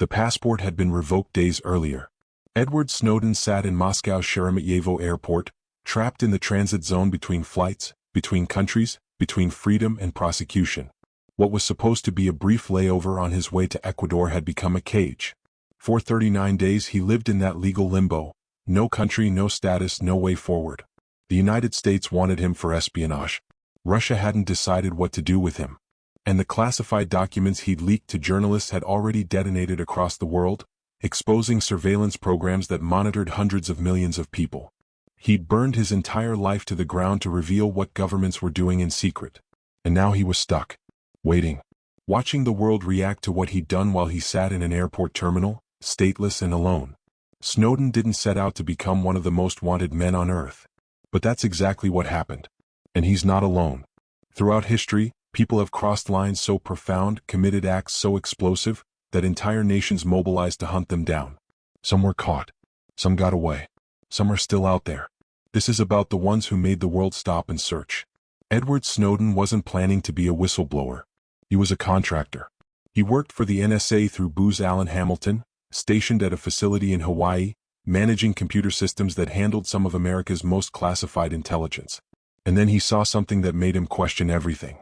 The passport had been revoked days earlier. Edward Snowden sat in Moscow's Sheremetyevo airport, trapped in the transit zone between flights, between countries, between freedom and prosecution. What was supposed to be a brief layover on his way to Ecuador had become a cage. For 39 days he lived in that legal limbo. No country, no status, no way forward. The United States wanted him for espionage. Russia hadn't decided what to do with him. And the classified documents he'd leaked to journalists had already detonated across the world, exposing surveillance programs that monitored hundreds of millions of people. He'd burned his entire life to the ground to reveal what governments were doing in secret. And now he was stuck. Waiting. Watching the world react to what he'd done while he sat in an airport terminal, stateless and alone. Snowden didn't set out to become one of the most wanted men on Earth. But that's exactly what happened. And he's not alone. Throughout history, people have crossed lines so profound, committed acts so explosive, that entire nations mobilized to hunt them down. Some were caught. Some got away. Some are still out there. This is about the ones who made the world stop and search. Edward Snowden wasn't planning to be a whistleblower. He was a contractor. He worked for the NSA through Booz Allen Hamilton, stationed at a facility in Hawaii, managing computer systems that handled some of America's most classified intelligence. And then he saw something that made him question everything.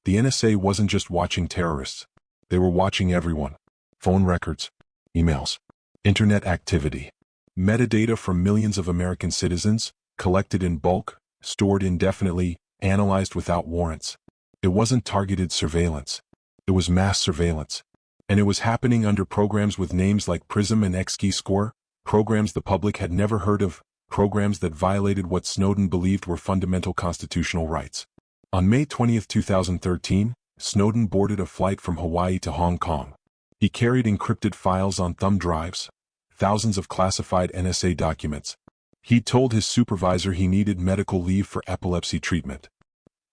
The NSA wasn't just watching terrorists. They were watching everyone. Phone records, emails, internet activity, metadata from millions of American citizens, collected in bulk, stored indefinitely, analyzed without warrants. It wasn't targeted surveillance. It was mass surveillance. And it was happening under programs with names like PRISM and XKeyscore, programs the public had never heard of, programs that violated what Snowden believed were fundamental constitutional rights. On May 20, 2013, Snowden boarded a flight from Hawaii to Hong Kong. He carried encrypted files on thumb drives, thousands of classified NSA documents. He told his supervisor he needed medical leave for epilepsy treatment.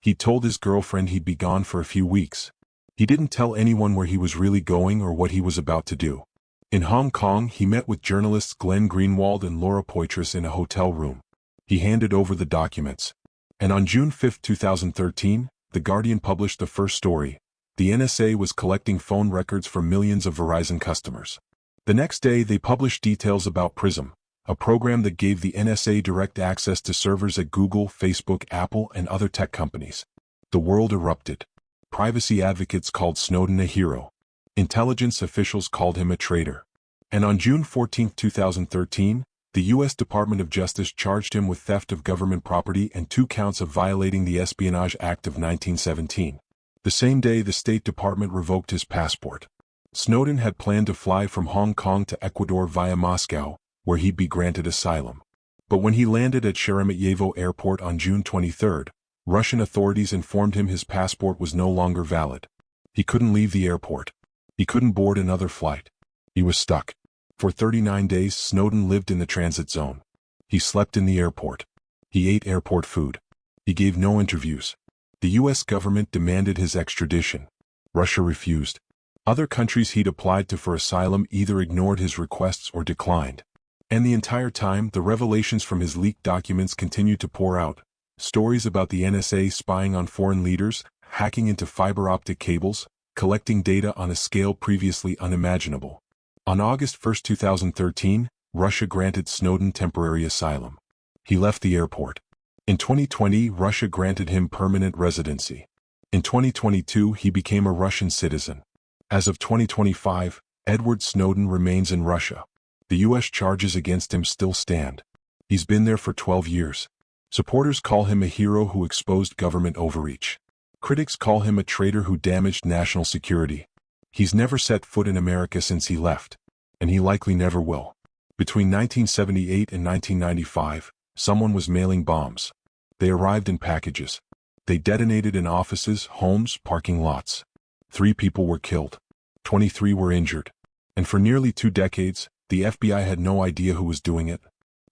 He told his girlfriend he'd be gone for a few weeks. He didn't tell anyone where he was really going or what he was about to do. In Hong Kong, he met with journalists Glenn Greenwald and Laura Poitras in a hotel room. He handed over the documents. And on June 5, 2013, The Guardian published the first story. The NSA was collecting phone records from millions of Verizon customers. The next day they published details about PRISM, a program that gave the NSA direct access to servers at Google, Facebook, Apple, and other tech companies. The world erupted. Privacy advocates called Snowden a hero. Intelligence officials called him a traitor. And on June 14, 2013, the U.S. Department of Justice charged him with theft of government property and 2 counts of violating the Espionage Act of 1917. The same day the State Department revoked his passport. Snowden had planned to fly from Hong Kong to Ecuador via Moscow, where he'd be granted asylum. But when he landed at Sheremetyevo Airport on June 23, Russian authorities informed him his passport was no longer valid. He couldn't leave the airport. He couldn't board another flight. He was stuck. For 39 days Snowden lived in the transit zone. He slept in the airport. He ate airport food. He gave no interviews. The U.S. government demanded his extradition. Russia refused. Other countries he'd applied to for asylum either ignored his requests or declined. And the entire time, the revelations from his leaked documents continued to pour out. Stories about the NSA spying on foreign leaders, hacking into fiber optic cables, collecting data on a scale previously unimaginable. On August 1, 2013, Russia granted Snowden temporary asylum. He left the airport. In 2020, Russia granted him permanent residency. In 2022, he became a Russian citizen. As of 2025, Edward Snowden remains in Russia. The U.S. charges against him still stand. He's been there for 12 years. Supporters call him a hero who exposed government overreach. Critics call him a traitor who damaged national security. He's never set foot in America since he left. And he likely never will. Between 1978 and 1995, someone was mailing bombs. They arrived in packages. They detonated in offices, homes, parking lots. 3 people were killed. 23 were injured. And for nearly 2 decades, the FBI had no idea who was doing it.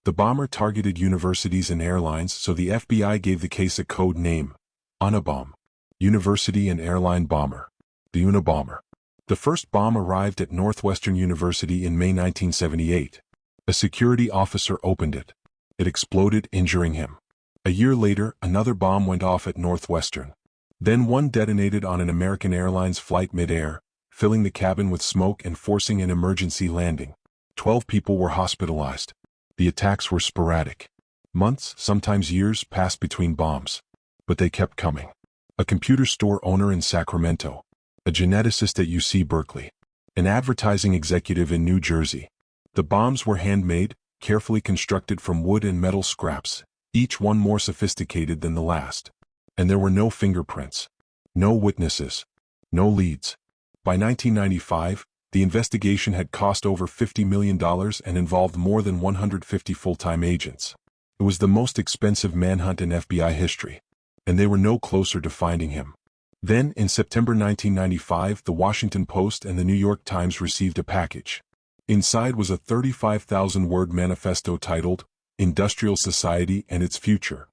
The bomber targeted universities and airlines, so the FBI gave the case a code name: Unabomber. University and Airline Bomber. The Unabomber. The first bomb arrived at Northwestern University in May 1978. A security officer opened it. It exploded, injuring him. A year later, another bomb went off at Northwestern. Then one detonated on an American Airlines flight mid-air, filling the cabin with smoke and forcing an emergency landing. 12 people were hospitalized. The attacks were sporadic. Months, sometimes years, passed between bombs. But they kept coming. A computer store owner in Sacramento. A geneticist at UC Berkeley. An advertising executive in New Jersey. The bombs were handmade, carefully constructed from wood and metal scraps, each one more sophisticated than the last. And there were no fingerprints. No witnesses. No leads. By 1995, the investigation had cost over $50 million and involved more than 150 full-time agents. It was the most expensive manhunt in FBI history. And they were no closer to finding him. Then, in September 1995, the Washington Post and the New York Times received a package. Inside was a 35,000-word manifesto titled, Industrial Society and Its Future.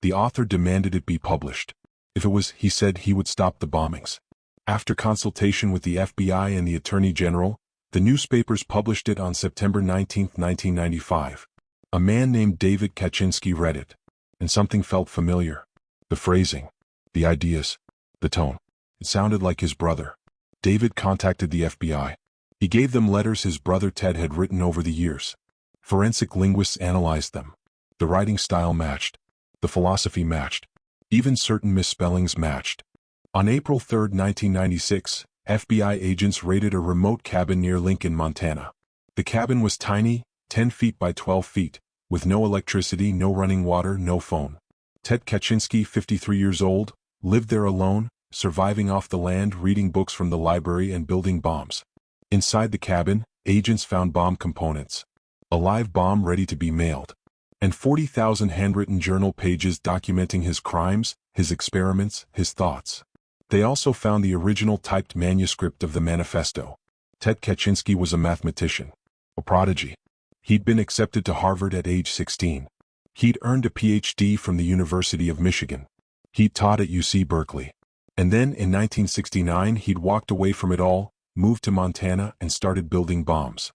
The author demanded it be published. If it was, he said, he would stop the bombings. After consultation with the FBI and the Attorney General, the newspapers published it on September 19, 1995. A man named David Kaczynski read it. And something felt familiar. The phrasing. The ideas. The tone. It sounded like his brother. David contacted the FBI. He gave them letters his brother Ted had written over the years. Forensic linguists analyzed them. The writing style matched. The philosophy matched. Even certain misspellings matched. On April 3, 1996, FBI agents raided a remote cabin near Lincoln, Montana. The cabin was tiny, 10 feet by 12 feet, with no electricity, no running water, no phone. Ted Kaczynski, 53 years old, lived there alone, surviving off the land, reading books from the library and building bombs. Inside the cabin, agents found bomb components. A live bomb ready to be mailed. And 40,000 handwritten journal pages documenting his crimes, his experiments, his thoughts. They also found the original typed manuscript of the manifesto. Ted Kaczynski was a mathematician. A prodigy. He'd been accepted to Harvard at age 16. He'd earned a PhD from the University of Michigan. He'd taught at UC Berkeley. And then, in 1969, he'd walked away from it all, moved to Montana and started building bombs.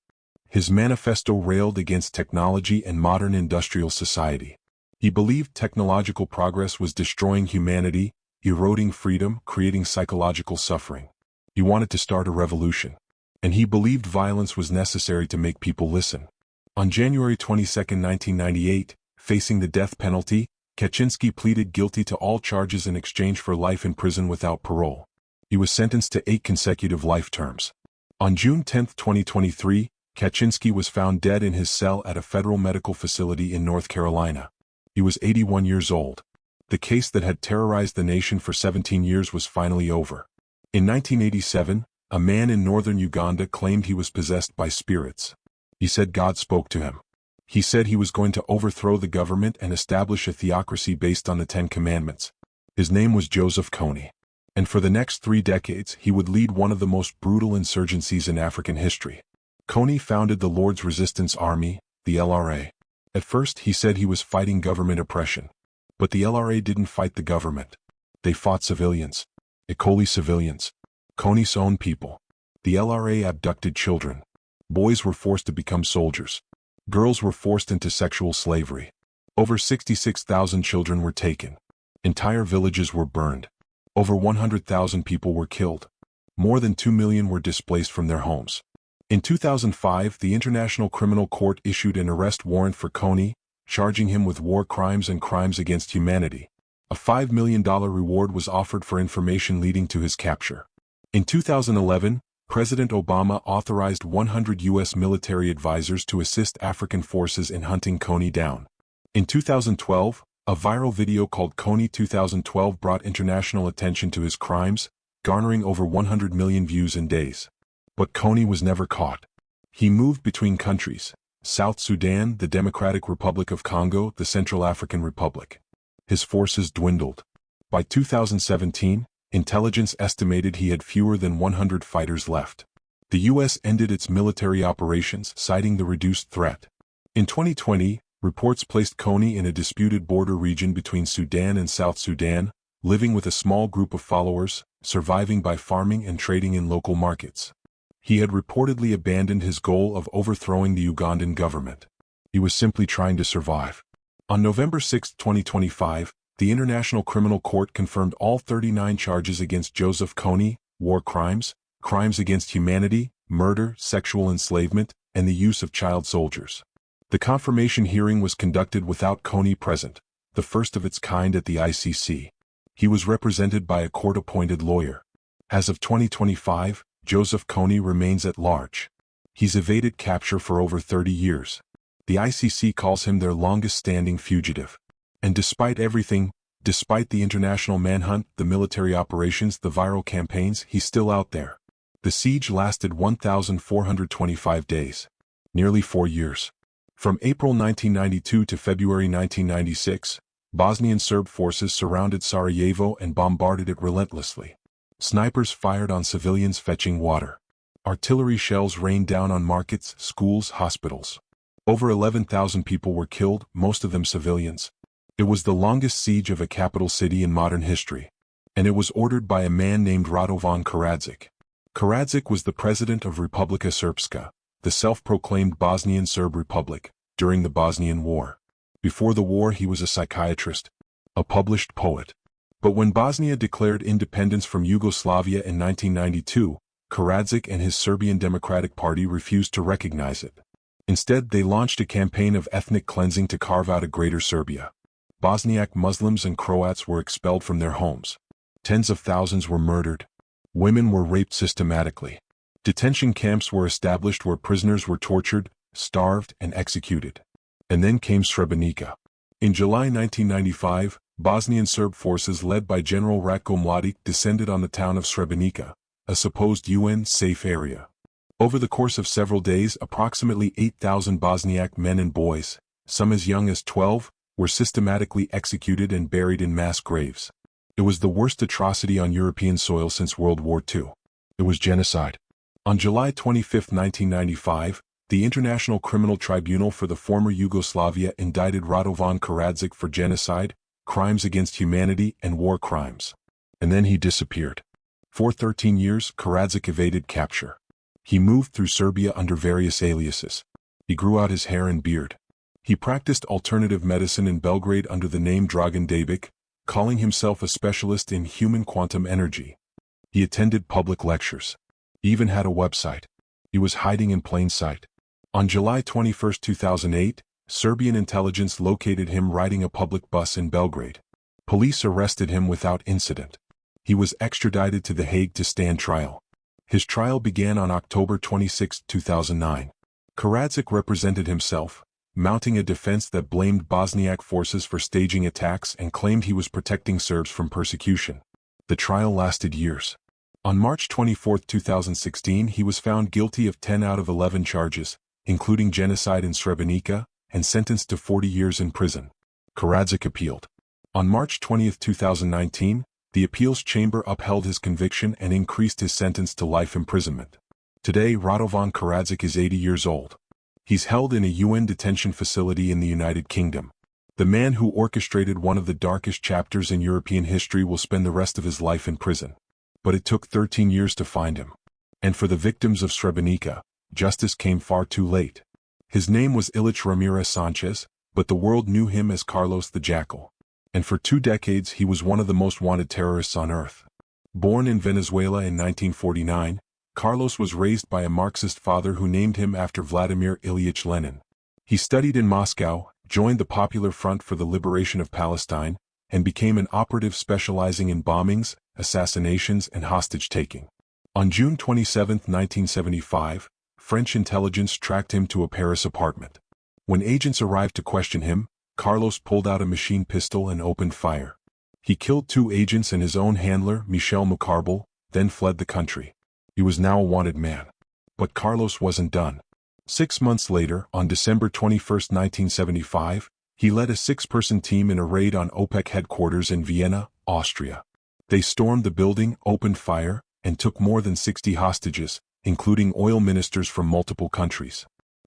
His manifesto railed against technology and modern industrial society. He believed technological progress was destroying humanity, eroding freedom, creating psychological suffering. He wanted to start a revolution. And he believed violence was necessary to make people listen. On January 22, 1998, facing the death penalty, Kaczynski pleaded guilty to all charges in exchange for life in prison without parole. He was sentenced to 8 consecutive life terms. On June 10, 2023, Kaczynski was found dead in his cell at a federal medical facility in North Carolina. He was 81 years old. The case that had terrorized the nation for 17 years was finally over. In 1987, a man in northern Uganda claimed he was possessed by spirits. He said God spoke to him. He said he was going to overthrow the government and establish a theocracy based on the 10 Commandments. His name was Joseph Kony. And for the next 3 decades, he would lead one of the most brutal insurgencies in African history. Kony founded the Lord's Resistance Army, the LRA. At first, he said he was fighting government oppression. But the LRA didn't fight the government. They fought civilians. Ekoli civilians. Kony's own people. The LRA abducted children. Boys were forced to become soldiers. Girls were forced into sexual slavery. Over 66,000 children were taken. Entire villages were burned. Over 100,000 people were killed. More than 2 million were displaced from their homes. In 2005, the International Criminal Court issued an arrest warrant for Kony, charging him with war crimes and crimes against humanity. A $5 million reward was offered for information leading to his capture. In 2011, President Obama authorized 100 U.S. military advisors to assist African forces in hunting Kony down. In 2012, a viral video called Kony 2012 brought international attention to his crimes, garnering over 100 million views in days. But Kony was never caught. He moved between countries: South Sudan, the Democratic Republic of Congo, the Central African Republic. His forces dwindled. By 2017, intelligence estimated he had fewer than 100 fighters left. The U.S. ended its military operations, citing the reduced threat. In 2020, reports placed Kony in a disputed border region between Sudan and South Sudan, living with a small group of followers, surviving by farming and trading in local markets. He had reportedly abandoned his goal of overthrowing the Ugandan government. He was simply trying to survive. On November 6, 2025, the International Criminal Court confirmed all 39 charges against Joseph Kony: war crimes, crimes against humanity, murder, sexual enslavement, and the use of child soldiers. The confirmation hearing was conducted without Kony present, the first of its kind at the ICC. He was represented by a court-appointed lawyer. As of 2025, Joseph Kony remains at large. He's evaded capture for over 30 years. The ICC calls him their longest-standing fugitive. And despite everything, despite the international manhunt, the military operations, the viral campaigns, he's still out there. The siege lasted 1,425 days. Nearly 4 years. From April 1992 to February 1996, Bosnian Serb forces surrounded Sarajevo and bombarded it relentlessly. Snipers fired on civilians fetching water. Artillery shells rained down on markets, schools, hospitals. Over 11,000 people were killed, most of them civilians. It was the longest siege of a capital city in modern history. And it was ordered by a man named Radovan Karadžić. Karadzic was the president of Republika Srpska, the self-proclaimed Bosnian Serb Republic, during the Bosnian War. Before the war he was a psychiatrist, a published poet. But when Bosnia declared independence from Yugoslavia in 1992, Karadzic and his Serbian Democratic Party refused to recognize it. Instead, they launched a campaign of ethnic cleansing to carve out a greater Serbia. Bosniak Muslims and Croats were expelled from their homes. Tens of thousands were murdered. Women were raped systematically. Detention camps were established where prisoners were tortured, starved, and executed. And then came Srebrenica. In July 1995, Bosnian Serb forces led by General Ratko Mladic descended on the town of Srebrenica, a supposed UN-safe area. Over the course of several days, approximately 8,000 Bosniak men and boys, some as young as 12, were systematically executed and buried in mass graves. It was the worst atrocity on European soil since World War II. It was genocide. On July 25, 1995, the International Criminal Tribunal for the former Yugoslavia indicted Radovan Karadžić for genocide, crimes against humanity, and war crimes. And then he disappeared. For 13 years, Karadzic evaded capture. He moved through Serbia under various aliases. He grew out his hair and beard. He practiced alternative medicine in Belgrade under the name Dragan Dabic, calling himself a specialist in human quantum energy. He attended public lectures. He even had a website. He was hiding in plain sight. On July 21, 2008, Serbian intelligence located him riding a public bus in Belgrade. Police arrested him without incident. He was extradited to The Hague to stand trial. His trial began on October 26, 2009. Karadzic represented himself, mounting a defense that blamed Bosniak forces for staging attacks and claimed he was protecting Serbs from persecution. The trial lasted years. On March 24, 2016, he was found guilty of 10 out of 11 charges, including genocide in Srebrenica, and sentenced to 40 years in prison. Karadzic appealed. On March 20, 2019, the appeals chamber upheld his conviction and increased his sentence to life imprisonment. Today, Radovan Karadžić is 80 years old. He's held in a UN detention facility in the United Kingdom. The man who orchestrated one of the darkest chapters in European history will spend the rest of his life in prison. But it took 13 years to find him. And for the victims of Srebrenica, justice came far too late. His name was Ilich Ramirez Sanchez, but the world knew him as Carlos the Jackal. And for 2 decades he was one of the most wanted terrorists on earth. Born in Venezuela in 1949, Carlos was raised by a Marxist father who named him after Vladimir Ilyich Lenin. He studied in Moscow, joined the Popular Front for the Liberation of Palestine, and became an operative specializing in bombings, assassinations, and hostage-taking. On June 27, 1975, French intelligence tracked him to a Paris apartment. When agents arrived to question him, Carlos pulled out a machine pistol and opened fire. He killed 2 agents and his own handler, Michel Mukarbel, then fled the country. He was now a wanted man. But Carlos wasn't done. 6 months later, on December 21, 1975, he led a 6-person team in a raid on OPEC headquarters in Vienna, Austria. They stormed the building, opened fire, and took more than 60 hostages, including oil ministers from multiple countries.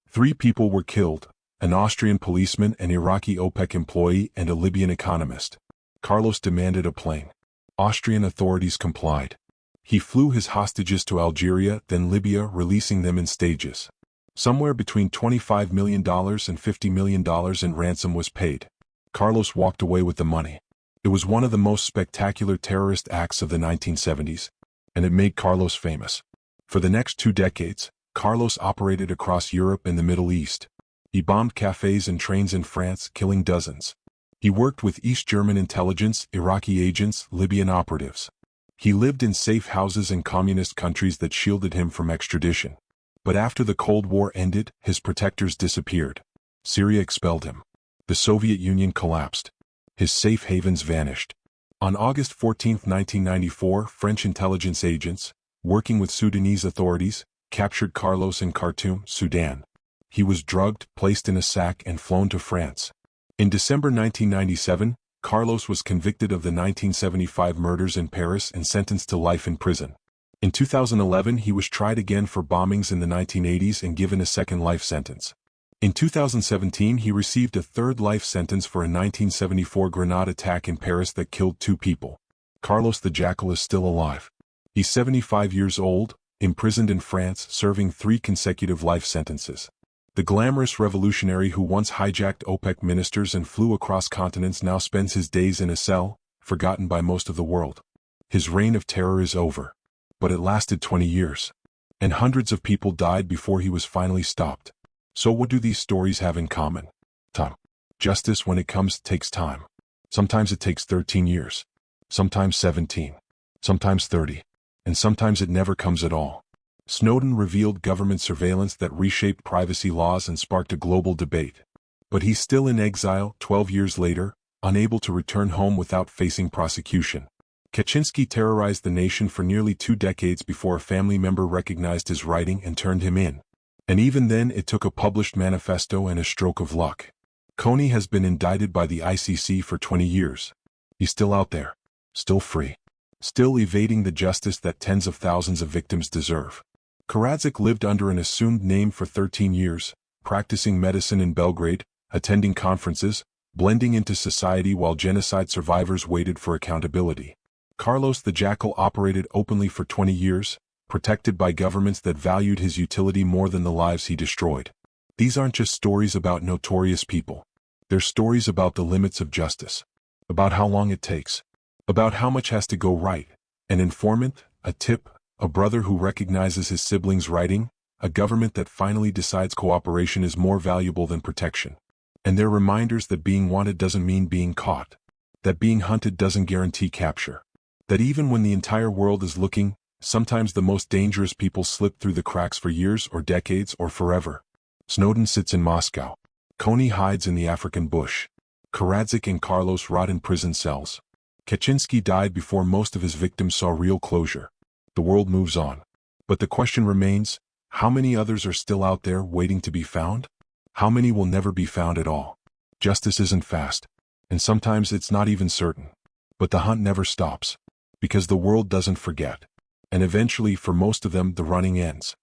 3 people were killed, an Austrian policeman, an Iraqi OPEC employee, and a Libyan economist. Carlos demanded a plane. Austrian authorities complied. He flew his hostages to Algeria, then Libya, releasing them in stages. Somewhere between $25 million and $50 million in ransom was paid. Carlos walked away with the money. It was one of the most spectacular terrorist acts of the 1970s, and it made Carlos famous. For the next 2 decades, Carlos operated across Europe and the Middle East. He bombed cafes and trains in France, killing dozens. He worked with East German intelligence, Iraqi agents, Libyan operatives. He lived in safe houses in communist countries that shielded him from extradition. But after the Cold War ended, his protectors disappeared. Syria expelled him. The Soviet Union collapsed. His safe havens vanished. On August 14, 1994, French intelligence agents, working with Sudanese authorities, captured Carlos in Khartoum, Sudan. He was drugged, placed in a sack, and flown to France. In December 1997, Carlos was convicted of the 1975 murders in Paris and sentenced to life in prison. In 2011, he was tried again for bombings in the 1980s and given a second life sentence. In 2017, he received a third life sentence for a 1974 grenade attack in Paris that killed 2 people. Carlos the Jackal is still alive. He's 75 years old, imprisoned in France, serving 3 consecutive life sentences. The glamorous revolutionary who once hijacked OPEC ministers and flew across continents now spends his days in a cell, forgotten by most of the world. His reign of terror is over. But it lasted 20 years. And hundreds of people died before he was finally stopped. So what do these stories have in common? Time. Justice, when it comes, takes time. Sometimes it takes 13 years. Sometimes 17. Sometimes 30. And sometimes it never comes at all. Snowden revealed government surveillance that reshaped privacy laws and sparked a global debate. But he's still in exile 12 years later, unable to return home without facing prosecution. Kaczynski terrorized the nation for nearly 2 decades before a family member recognized his writing and turned him in. And even then it took a published manifesto and a stroke of luck. Kony has been indicted by the ICC for 20 years. He's still out there. Still free. Still evading the justice that tens of thousands of victims deserve. Karadzic lived under an assumed name for 13 years, practicing medicine in Belgrade, attending conferences, blending into society while genocide survivors waited for accountability. Carlos the Jackal operated openly for 20 years, protected by governments that valued his utility more than the lives he destroyed. These aren't just stories about notorious people. They're stories about the limits of justice. About how long it takes. About how much has to go right. An informant, a tip, a brother who recognizes his siblings' writing, a government that finally decides cooperation is more valuable than protection. And they're reminders that being wanted doesn't mean being caught. That being hunted doesn't guarantee capture. That even when the entire world is looking, sometimes the most dangerous people slip through the cracks for years or decades or forever. Snowden sits in Moscow. Kony hides in the African bush. Karadzic and Carlos rot in prison cells. Kaczynski died before most of his victims saw real closure. The world moves on. But the question remains, how many others are still out there waiting to be found? How many will never be found at all? Justice isn't fast. And sometimes it's not even certain. But the hunt never stops. Because the world doesn't forget. And eventually, for most of them, the running ends.